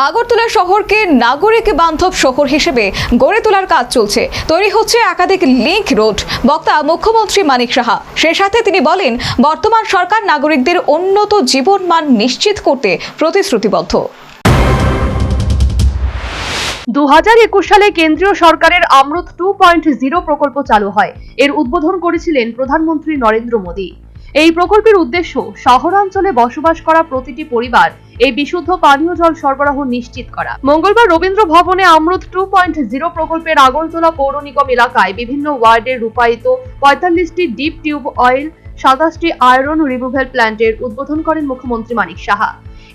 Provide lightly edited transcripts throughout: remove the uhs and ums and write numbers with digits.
আগরতলা শহরকে নাগরিক বান্ধব শহর হিসেবে গড়ে তোলার কাজ চলছে। তৈরি হচ্ছে একাধিক লিংক রোড। বক্তা মুখ্যমন্ত্রী মানিক সাহা। সে সাথে তিনি বলেন, বর্তমান সরকার নাগরিকদের উন্নত জীবনমান নিশ্চিত করতে প্রতিশ্রুতিবদ্ধ। 2021 সালে কেন্দ্রীয় সরকারের অমৃত 2.0 প্রকল্প চালু হয়। এর উদ্বোধন করেছিলেন প্রধানমন্ত্রী নরেন্দ্র মোদী। এই প্রকল্পের উদ্দেশ্য শহরাঞ্চলে বসবাস করা প্রতিটি পরিবার এই বিশুদ্ধ পানীয় জল সরবরাহ নিশ্চিত করা। মঙ্গলবার রবীন্দ্র ভবনে অমৃত 2.0 প্রকল্পের আগরতলা পৌর নিগম এলাকায় বিভিন্ন ওয়ার্ডে রূপায়িত 45টি ডিপ টিউব অয়েল, 27টি আয়রন রিমুভাল প্ল্যান্টের উদ্বোধন করেন মুখ্যমন্ত্রী মানিক সাহা।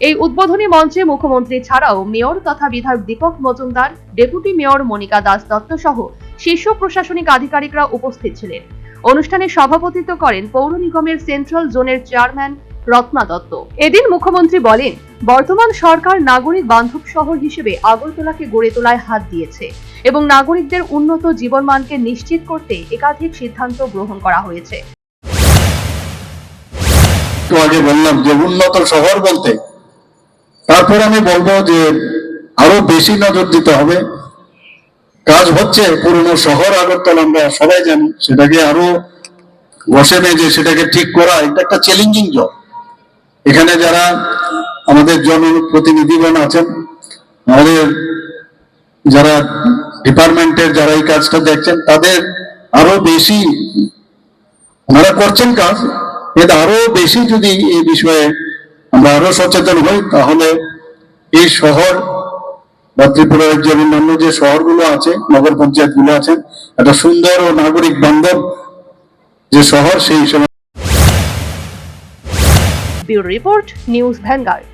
এই উদ্বোধনী মঞ্চে মুখ্যমন্ত্রী ছাড়াও মেয়র তথা বিধায়ক দীপক মজুমদার, ডেপুটি মেয়র মনিকা দাস দত্ত সহ শীর্ষ প্রশাসনিক আধিকারিকরা উপস্থিত ছিলেন। অনুষ্ঠানে সভাপতিত্ব করেন পৌর নিগমের সেন্ট্রাল জোনের চেয়ারম্যান রত্না দত্ত। এদিন মুখ্যমন্ত্রী বলেন, বর্তমান সরকার নাগরিক বান্ধব শহর হিসেবে আগরতলাকে গড়ে তোলায় হাত দিয়েছে এবং নাগরিকদের উন্নত জীবনমানকে নিশ্চিত করতে একাধিক সিদ্ধান্ত গ্রহণ করা হয়েছে। আগে বললাম যে উন্নত শহর বলতে, তারপর আমি বলবো যে আরো বেশি নজর দিতে হবে। কাজ হচ্ছে পুরনো শহর আগরতলা, আমরা সবাই জানি, সেটাকে আরো বসে মেজে সেটাকে ঠিক করা এটা একটা চ্যালেঞ্জিং জব। এখানে যারা আমাদের জনপ্রতিনিধিগণ আছেন, আমাদের যারা ডিপার্টমেন্টের যারা এই কাজটা দেখছেন, তাদের আরো বেশি ওনারা করছেন কাজ, কিন্তু আরো বেশি যদি এই বিষয়ে আমরা আরো সচেতন হই, তাহলে এই শহর বা ত্রিপুরা রাজ্যের অন্যান্য যে শহরগুলো আছে, নগর পঞ্চায়েত গুলো আছে, একটা সুন্দর ও নাগরিক বান্ধব যে শহর, সেই হিসেবে। Bureau report, news vanguard.